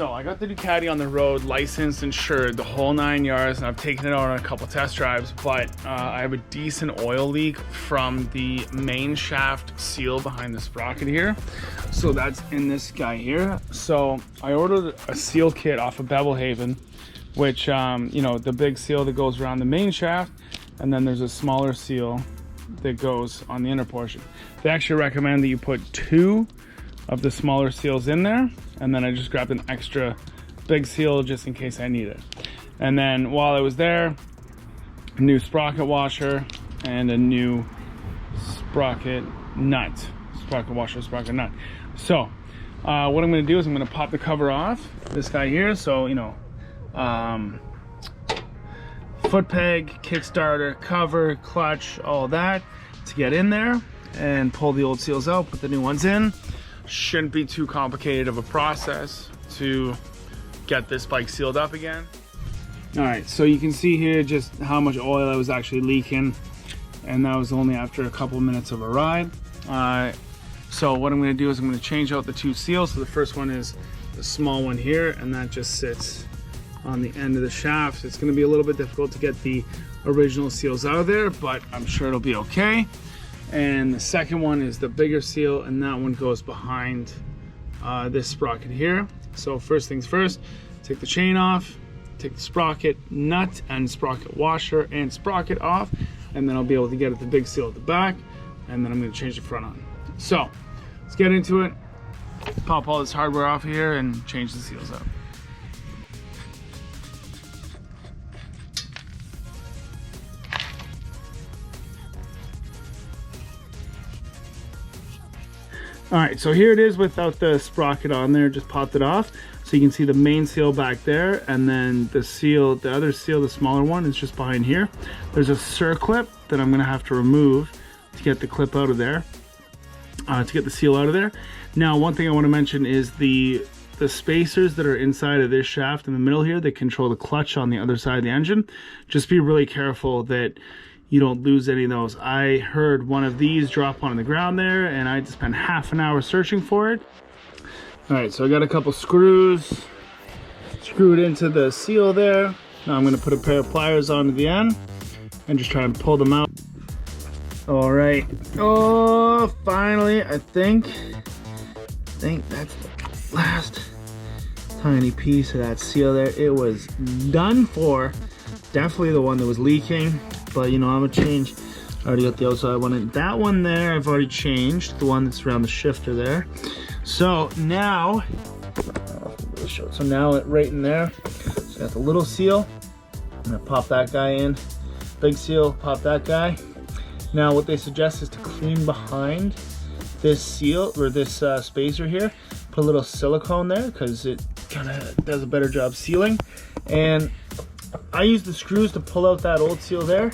So I got the Ducati on the road, licensed, insured, the whole 9 yards, and I've taken it out on a couple test drives, but I have a decent oil leak from the main shaft seal behind the sprocket here. So that's in this guy here. So I ordered a seal kit off of Bevelhaven, which, you know, the big seal that goes around the main shaft, and then there's a smaller seal that goes on the inner portion. They actually recommend that you put 2 of the smaller seals in there, and then I just grabbed an extra big seal just in case I need it. And then while I was there, a new sprocket washer and a new sprocket nut. Sprocket washer, sprocket nut. So what I'm going to do is I'm going to pop the cover off this guy here. So, you know, foot peg, kickstarter, cover, clutch, all that to get in there and pull the old seals out, put the new ones in. Shouldn't be too complicated of a process to get this bike sealed up again. All right, so you can see here just how much oil I was actually leaking, and that was only after a couple minutes of a ride. So what I'm going to do is I'm going to change out the 2 seals. So the first one is the small one here, and that just sits on the end of the shaft. It's going to be a little bit difficult to get the original seals out of there, but I'm sure it'll be okay. And the second one is the bigger seal, and that one goes behind this sprocket here. So first things first, take the chain off, take the sprocket nut and sprocket washer and sprocket off, and then I'll be able to get at the big seal at the back, and then I'm going to change the front on. So let's get into it, pop all this hardware off here and change the seals out. All right, so here it is without the sprocket on there, just popped it off. So you can see the main seal back there, and then the seal, the other seal, the smaller one, is just behind here. There's a circlip that I'm gonna have to remove to get the clip out of there, to get the seal out of there. Now, one thing I wanna mention is the spacers that are inside of this shaft in the middle here that control the clutch on the other side of the engine. Just be really careful that you don't lose any of those. I heard one of these drop on the ground there, and I had to spend half an hour searching for it. All right, so I got a couple screws screwed into the seal there. Now I'm gonna put a pair of pliers onto the end and just try and pull them out. All right, oh, finally, I think that's the last tiny piece of that seal there. It was done for. Definitely the one that was leaking. But you know, I'm gonna change. I already got the outside one in. That one there I've already changed, the one that's around the shifter there. So now, so now right in there, so I got the little seal. I'm gonna pop that guy in. Big seal, pop that guy. Now what they suggest is to clean behind this seal, or this spacer here. Put a little silicone there, because it kind of does a better job sealing. And I used the screws to pull out that old seal there.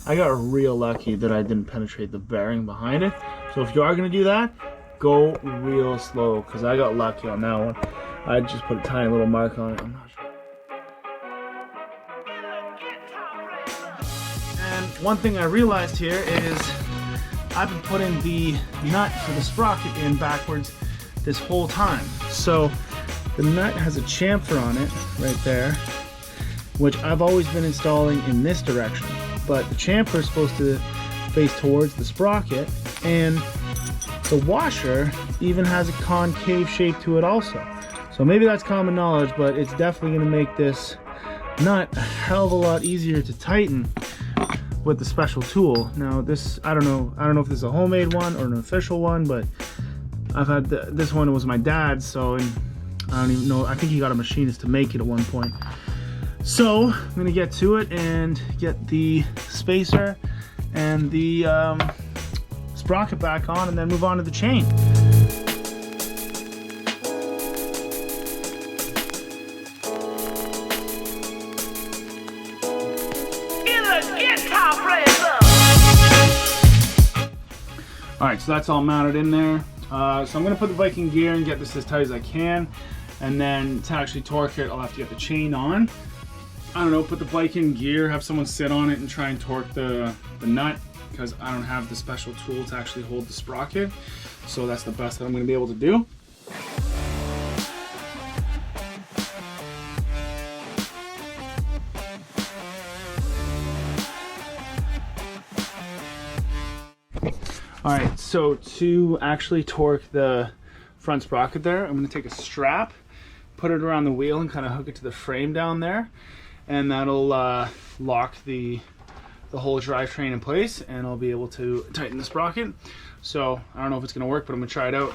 I got real lucky that I didn't penetrate the bearing behind it. So if you are gonna do that, go real slow, because I got lucky on that one. I just put a tiny little mark on it. I'm not sure. And one thing I realized here is I've been putting the nut for the sprocket in backwards this whole time. So the nut has a chamfer on it right there, which I've always been installing in this direction. But the chamfer is supposed to face towards the sprocket, and the washer even has a concave shape to it also. So maybe that's common knowledge, but it's definitely gonna make this nut a hell of a lot easier to tighten with the special tool. Now this, I don't know if this is a homemade one or an official one, but I've had this one. It was my dad's, so, and I don't even know, I think he got a machinist to make it at one point. So I'm gonna get to it and get the spacer and the sprocket back on, and then move on to the chain. All right, so that's all mounted in there. So I'm gonna put the bike in gear and get this as tight as I can, and then to actually torque it, I'll have to get the chain on. I don't know, put the bike in gear, have someone sit on it and try and torque the nut, because I don't have the special tool to actually hold the sprocket. So that's the best that I'm gonna be able to do. All right, so to actually torque the front sprocket there, I'm gonna take a strap, put it around the wheel and kind of hook it to the frame down there, and that'll lock the whole drivetrain in place, and I'll be able to tighten the sprocket. So I don't know if it's gonna work, but I'm gonna try it out.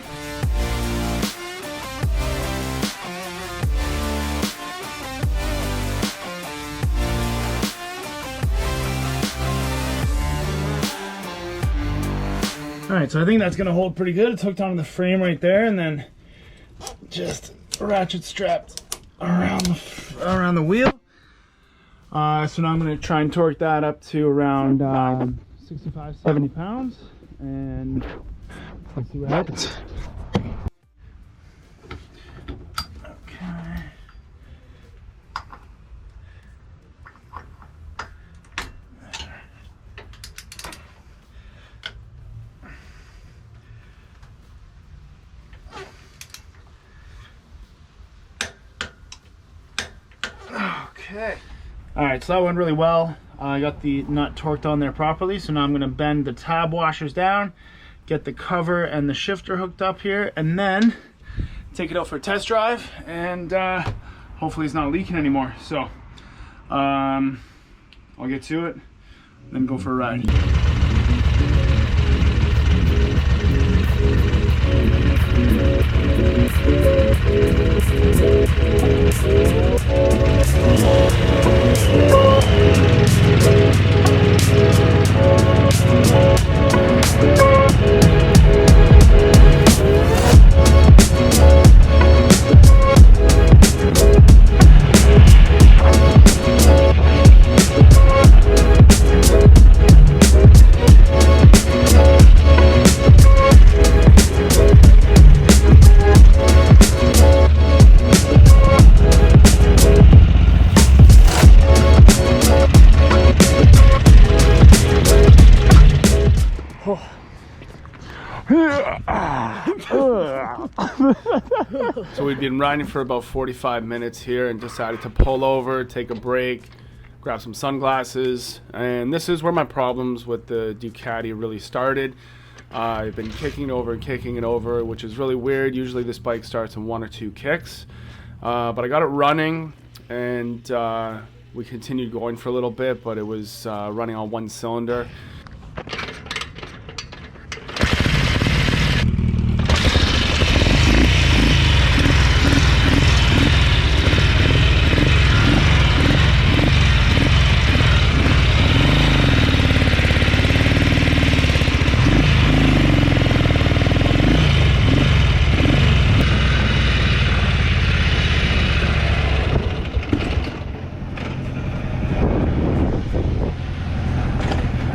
All right, so I think that's gonna hold pretty good. It's hooked onto the frame right there, and then just ratchet strapped around the wheel. So now I'm gonna try and torque that up to around 65, 70 pounds, and let's see what happens. Okay. Okay. All right, so that went really well. I got the nut torqued on there properly, so now I'm gonna bend the tab washers down, get the cover and the shifter hooked up here, and then take it out for a test drive, and hopefully it's not leaking anymore. So I'll get to it, then go for a ride. So we'd been riding for about 45 minutes here and decided to pull over, take a break, grab some sunglasses, and this is where my problems with the Ducati really started. I've been kicking it over, which is really weird. Usually this bike starts in 1 or 2 kicks, but I got it running, and we continued going for a little bit, but it was running on 1 cylinder.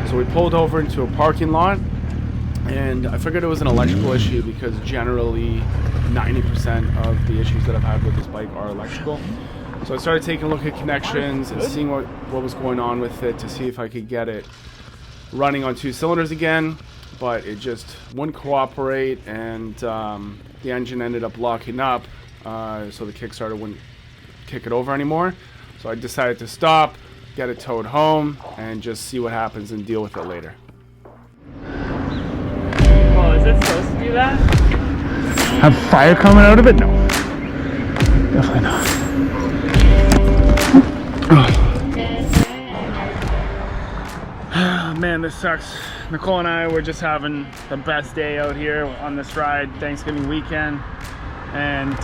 So we pulled over into a parking lot, and I figured it was an electrical issue because generally 90% of the issues that I've had with this bike are electrical. So I started taking a look at connections and seeing what was going on with it to see if I could get it running on 2 cylinders again, but it just wouldn't cooperate, and the engine ended up locking up, so the Kickstarter wouldn't kick it over anymore. So I decided to stop, get it towed home, and just see what happens and deal with it later. Oh, is it supposed to do that? Have fire coming out of it? No. Definitely not. Oh, man, this sucks. Nicole and I were just having the best day out here on this ride, Thanksgiving weekend, and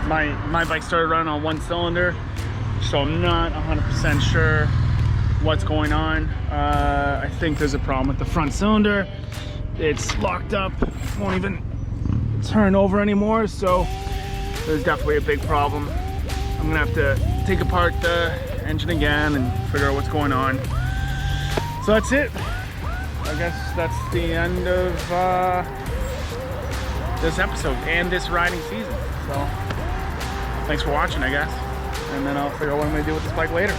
my bike started running on 1 cylinder, so I'm not 100% sure what's going on. I think there's a problem with the front cylinder. It's locked up, won't even turn over anymore, so there's definitely a big problem. I'm gonna have to take apart the engine again and figure out what's going on. So that's it. I guess that's the end of this episode and this riding season. So thanks for watching, I guess. And then I'll figure out what I'm gonna do with this bike later.